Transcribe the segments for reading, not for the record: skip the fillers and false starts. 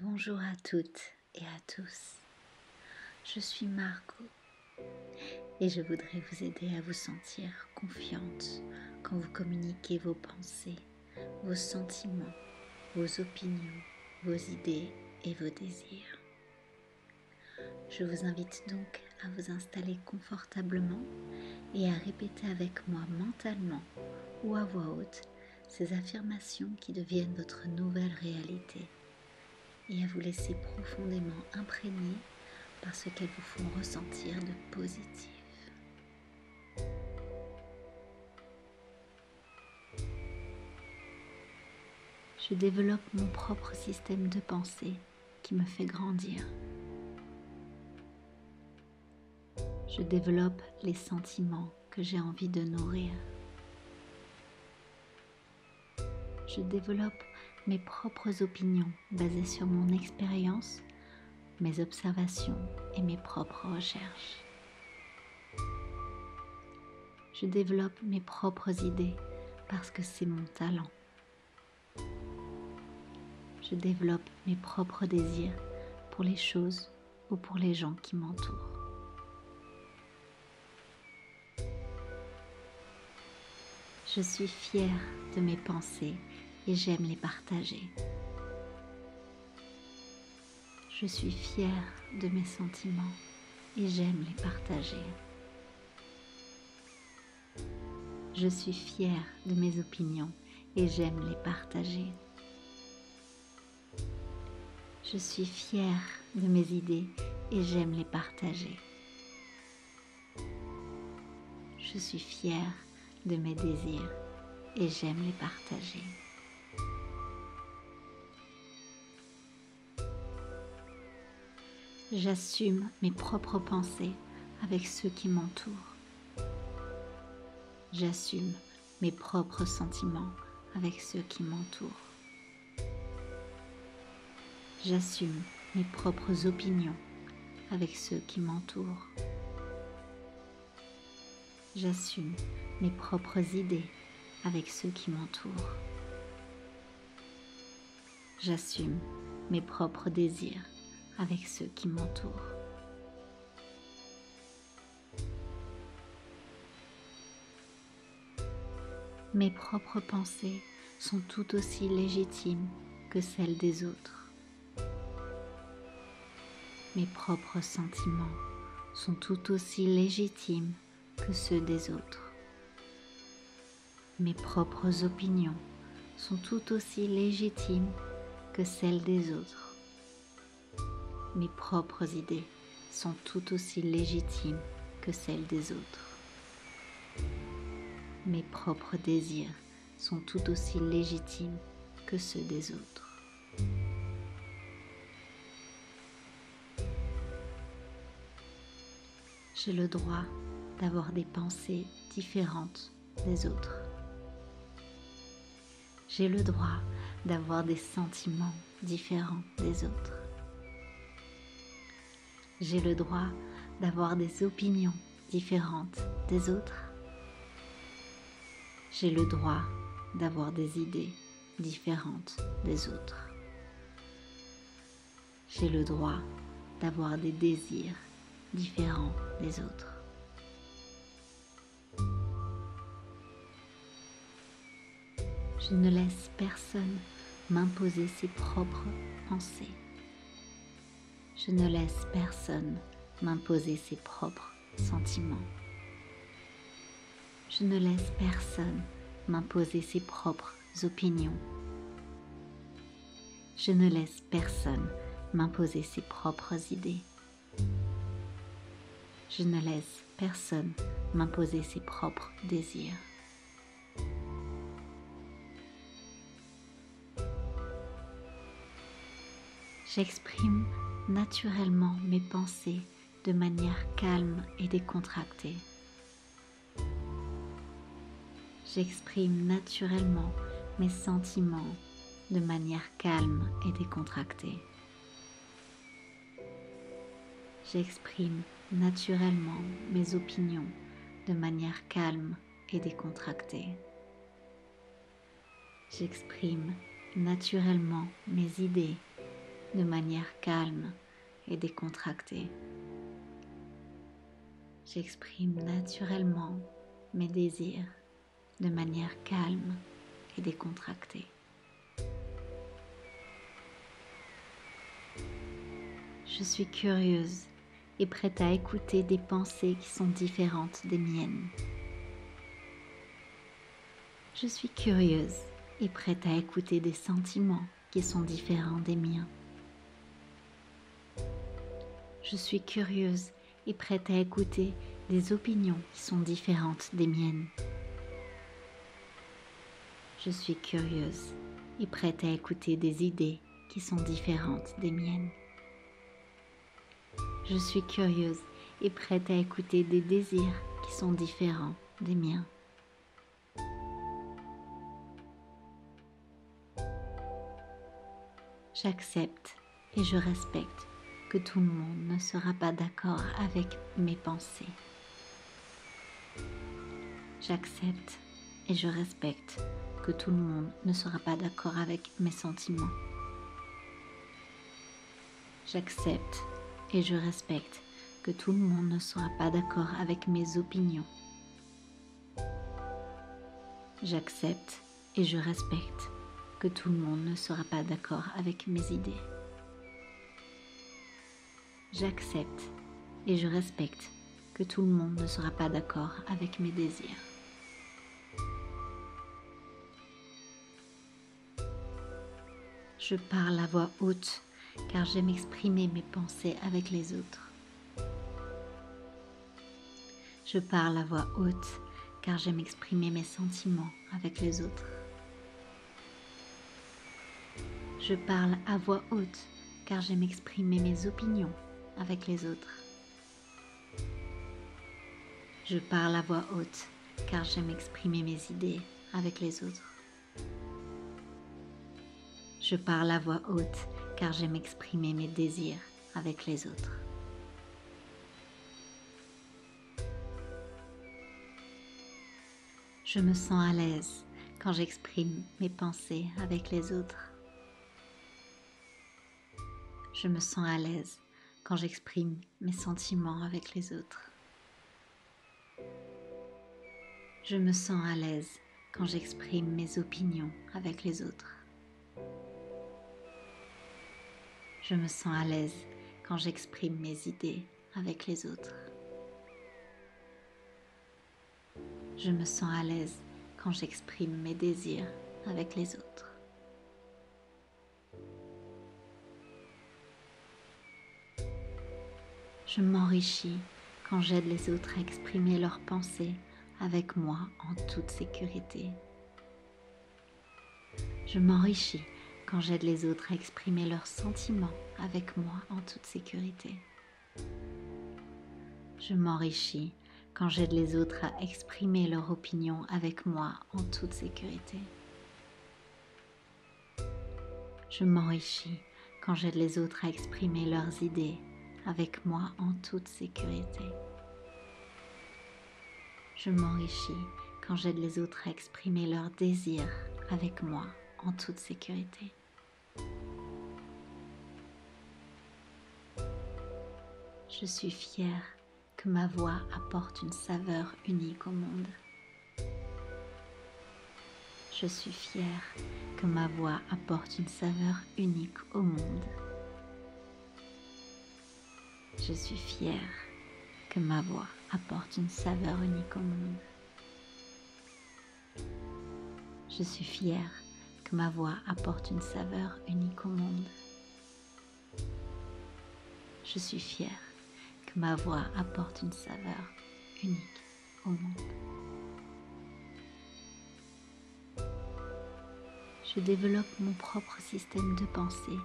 Bonjour à toutes et à tous, je suis Margot et je voudrais vous aider à vous sentir confiante quand vous communiquez vos pensées, vos sentiments, vos opinions, vos idées et vos désirs. Je vous invite donc à vous installer confortablement et à répéter avec moi mentalement ou à voix haute ces affirmations qui deviennent votre nouvelle réalité et à vous laisser profondément imprégner par ce qu'elles vous font ressentir de positif. Je développe mon propre système de pensée qui me fait grandir. Je développe les sentiments que j'ai envie de nourrir. Je développe mes propres opinions basées sur mon expérience, mes observations et mes propres recherches. Je développe mes propres idées parce que c'est mon talent. Je développe mes propres désirs pour les choses ou pour les gens qui m'entourent. Je suis fière de mes pensées et j'aime les partager. Je suis fière de mes sentiments et j'aime les partager. Je suis fière de mes opinions et j'aime les partager. Je suis fière de mes idées et j'aime les partager. Je suis fière de mes désirs et j'aime les partager. J'assume mes propres pensées avec ceux qui m'entourent. J'assume mes propres sentiments avec ceux qui m'entourent. J'assume mes propres opinions avec ceux qui m'entourent. J'assume mes propres idées avec ceux qui m'entourent. J'assume mes propres désirs avec ceux qui m'entourent. Mes propres pensées sont tout aussi légitimes que celles des autres. Mes propres sentiments sont tout aussi légitimes que ceux des autres. Mes propres opinions sont tout aussi légitimes que celles des autres. Mes propres idées sont tout aussi légitimes que celles des autres. Mes propres désirs sont tout aussi légitimes que ceux des autres. J'ai le droit d'avoir des pensées différentes des autres. J'ai le droit d'avoir des sentiments différents des autres. J'ai le droit d'avoir des opinions différentes des autres. J'ai le droit d'avoir des idées différentes des autres. J'ai le droit d'avoir des désirs différents des autres. Je ne laisse personne m'imposer ses propres pensées. Je ne laisse personne m'imposer ses propres sentiments. Je ne laisse personne m'imposer ses propres opinions. Je ne laisse personne m'imposer ses propres idées. Je ne laisse personne m'imposer ses propres désirs. J'exprime naturellement mes pensées de manière calme et décontractée. J'exprime naturellement mes sentiments de manière calme et décontractée. J'exprime naturellement mes opinions de manière calme et décontractée. J'exprime naturellement mes idées de manière calme et décontractée. J'exprime naturellement mes désirs de manière calme et décontractée. Je suis curieuse et prête à écouter des pensées qui sont différentes des miennes. Je suis curieuse et prête à écouter des sentiments qui sont différents des miens. Je suis curieuse et prête à écouter des opinions qui sont différentes des miennes. Je suis curieuse et prête à écouter des idées qui sont différentes des miennes. Je suis curieuse et prête à écouter des désirs qui sont différents des miens. J'accepte et je respecte que tout le monde ne sera pas d'accord avec mes pensées. J'accepte et je respecte que tout le monde ne sera pas d'accord avec mes sentiments. J'accepte et je respecte que tout le monde ne sera pas d'accord avec mes opinions. J'accepte et je respecte que tout le monde ne sera pas d'accord avec mes idées. J'accepte et je respecte que tout le monde ne sera pas d'accord avec mes désirs. Je parle à voix haute car j'aime exprimer mes pensées avec les autres. Je parle à voix haute car j'aime exprimer mes sentiments avec les autres. Je parle à voix haute car j'aime exprimer mes opinions avec les autres. Je parle à voix haute car j'aime exprimer mes idées avec les autres. Je parle à voix haute car j'aime exprimer mes désirs avec les autres. Je me sens à l'aise quand j'exprime mes pensées avec les autres. Je me sens à l'aise quand j'exprime mes sentiments avec les autres. Je me sens à l'aise quand j'exprime mes opinions avec les autres. Je me sens à l'aise quand j'exprime mes idées avec les autres. Je me sens à l'aise quand j'exprime mes désirs avec les autres. Je m'enrichis quand j'aide les autres à exprimer leurs pensées avec moi en toute sécurité. Je m'enrichis quand j'aide les autres à exprimer leurs sentiments avec moi en toute sécurité. Je m'enrichis quand j'aide les autres à exprimer leur opinion avec moi en toute sécurité. Je m'enrichis quand j'aide les autres à exprimer leurs idées avec moi en toute sécurité. Je m'enrichis quand j'aide les autres à exprimer leurs désirs avec moi en toute sécurité. Je suis fière que ma voix apporte une saveur unique au monde. Je suis fière que ma voix apporte une saveur unique au monde. Je suis fière que ma voix apporte une saveur unique au monde. Je suis fière que ma voix apporte une saveur unique au monde. Je suis fière que ma voix apporte une saveur unique au monde. Je développe mon propre système de pensée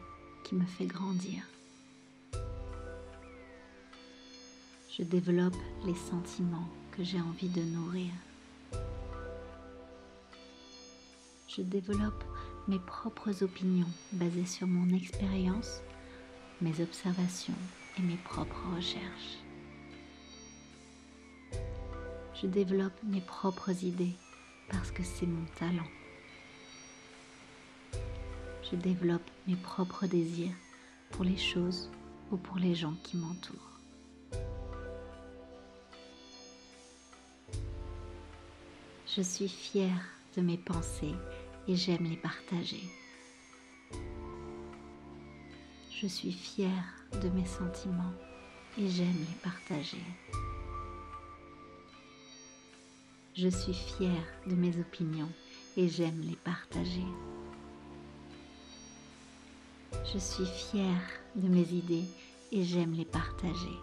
qui me fait grandir. Je développe les sentiments que j'ai envie de nourrir. Je développe mes propres opinions basées sur mon expérience, mes observations et mes propres recherches. Je développe mes propres idées parce que c'est mon talent. Je développe mes propres désirs pour les choses ou pour les gens qui m'entourent. Je suis fière de mes pensées et j'aime les partager. Je suis fière de mes sentiments et j'aime les partager. Je suis fière de mes opinions et j'aime les partager. Je suis fière de mes idées et j'aime les partager.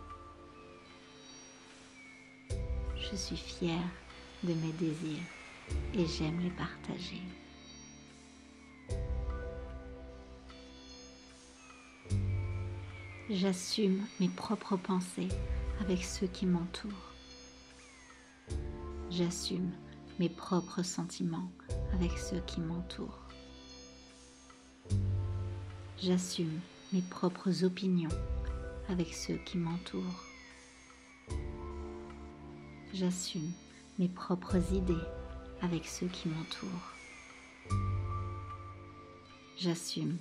Je suis fière de mes désirs et j'aime les partager. J'assume mes propres pensées avec ceux qui m'entourent. J'assume mes propres sentiments avec ceux qui m'entourent. J'assume mes propres opinions avec ceux qui m'entourent. J'assume mes propres idées avec ceux qui m'entourent. J'assume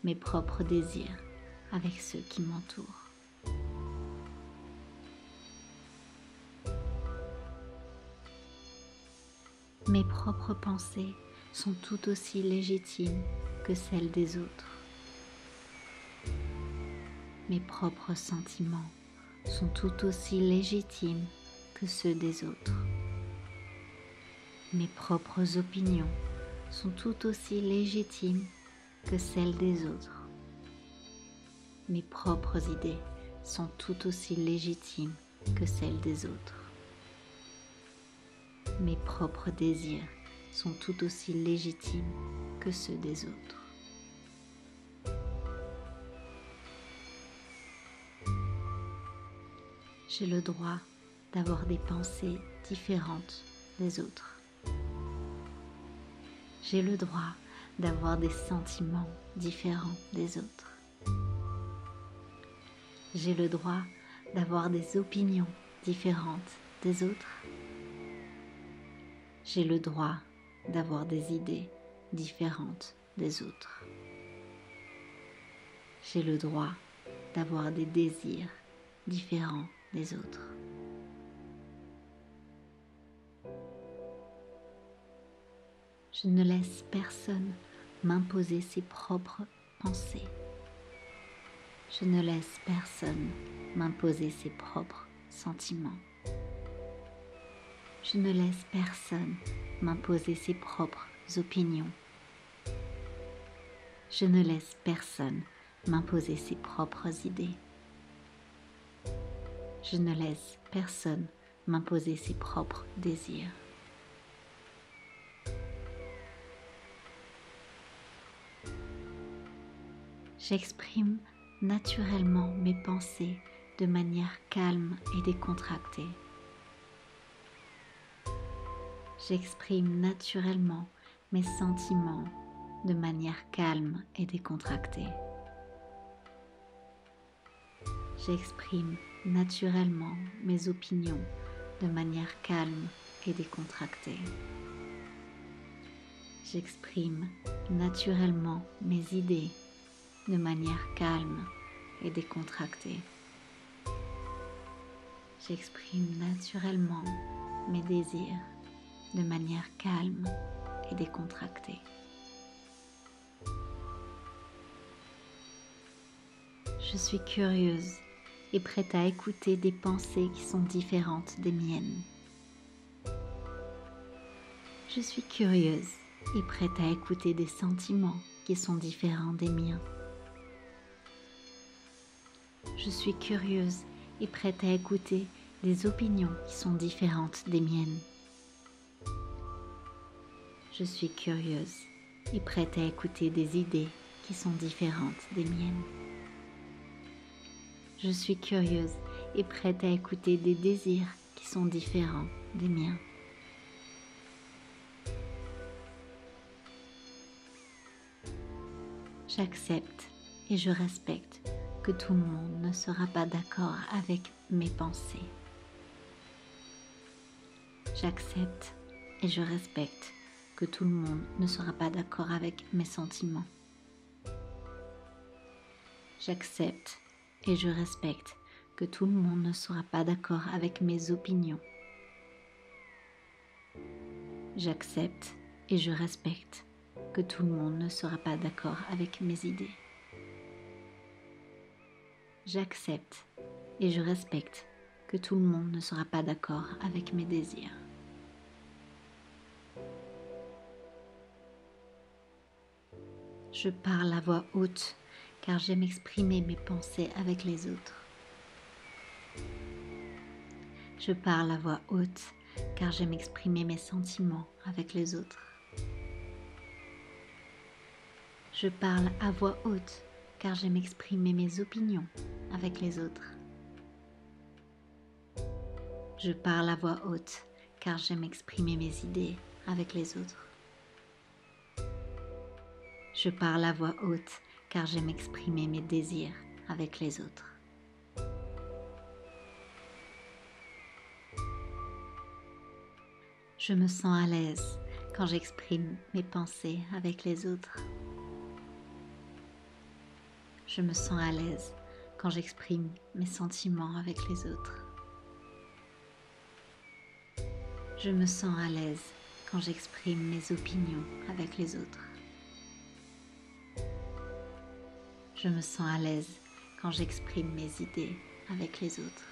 mes propres désirs avec ceux qui m'entourent. Mes propres pensées sont tout aussi légitimes que celles des autres. Mes propres sentiments sont tout aussi légitimes que ceux des autres. Mes propres opinions sont tout aussi légitimes que celles des autres. Mes propres idées sont tout aussi légitimes que celles des autres. Mes propres désirs sont tout aussi légitimes que ceux des autres. J'ai le droit d'avoir des pensées différentes des autres. J'ai le droit d'avoir des sentiments différents des autres. J'ai le droit d'avoir des opinions différentes des autres. J'ai le droit d'avoir des idées différentes des autres. J'ai le droit d'avoir des désirs différents des autres. Je ne laisse personne m'imposer ses propres pensées. Je ne laisse personne m'imposer ses propres sentiments. Je ne laisse personne m'imposer ses propres opinions. Je ne laisse personne m'imposer ses propres idées. Je ne laisse personne m'imposer ses propres désirs. J'exprime naturellement mes pensées de manière calme et décontractée. J'exprime naturellement mes sentiments de manière calme et décontractée. J'exprime naturellement mes opinions de manière calme et décontractée. J'exprime naturellement mes idées de manière calme et décontractée. J'exprime naturellement mes désirs de manière calme et décontractée. Je suis curieuse et prête à écouter des pensées qui sont différentes des miennes. Je suis curieuse et prête à écouter des sentiments qui sont différents des miens. Je suis curieuse et prête à écouter des opinions qui sont différentes des miennes. Je suis curieuse et prête à écouter des idées qui sont différentes des miennes. Je suis curieuse et prête à écouter des désirs qui sont différents des miens. J'accepte et je respecte que tout le monde ne sera pas d'accord avec mes pensées. J'accepte et je respecte que tout le monde ne sera pas d'accord avec mes sentiments. J'accepte et je respecte que tout le monde ne sera pas d'accord avec mes opinions. J'accepte et je respecte que tout le monde ne sera pas d'accord avec mes idées. J'accepte et je respecte que tout le monde ne sera pas d'accord avec mes désirs. Je parle à voix haute car j'aime exprimer mes pensées avec les autres. Je parle à voix haute car j'aime exprimer mes sentiments avec les autres. Je parle à voix haute car j'aime exprimer mes opinions avec les autres. Je parle à voix haute car j'aime exprimer mes idées avec les autres. Je parle à voix haute car j'aime exprimer mes désirs avec les autres. Je me sens à l'aise quand j'exprime mes pensées avec les autres. Je me sens à l'aise quand j'exprime mes sentiments avec les autres. Je me sens à l'aise quand j'exprime mes opinions avec les autres. Je me sens à l'aise quand j'exprime mes idées avec les autres.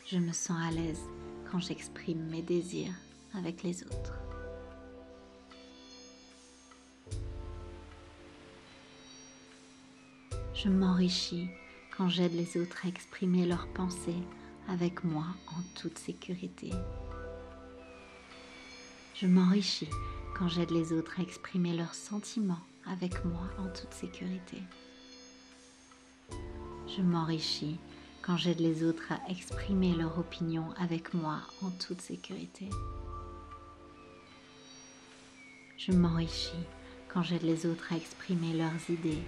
Je me sens à l'aise quand j'exprime mes désirs avec les autres. Je m'enrichis quand j'aide les autres à exprimer leurs pensées avec moi en toute sécurité. Je m'enrichis quand j'aide les autres à exprimer leurs sentiments avec moi en toute sécurité. Je m'enrichis quand j'aide les autres à exprimer leur opinion avec moi en toute sécurité. Je m'enrichis quand j'aide les autres à exprimer leurs idées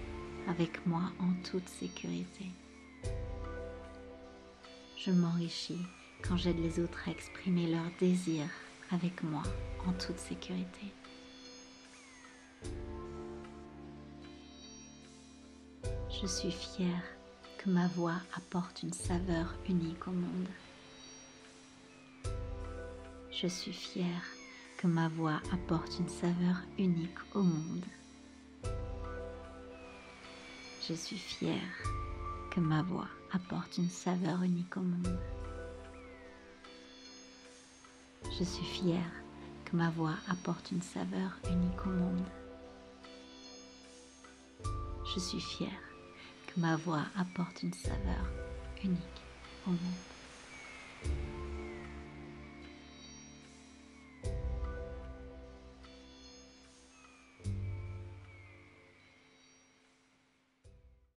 avec moi en toute sécurité. Je m'enrichis quand j'aide les autres à exprimer leurs désirs avec moi en toute sécurité. Je suis fière que ma voix apporte une saveur unique au monde. Je suis fière que ma voix apporte une saveur unique au monde. Je suis fière que ma voix apporte une saveur unique au monde. Je suis fière que ma voix apporte une saveur unique au monde. Je suis fière que ma voix apporte une saveur unique au monde.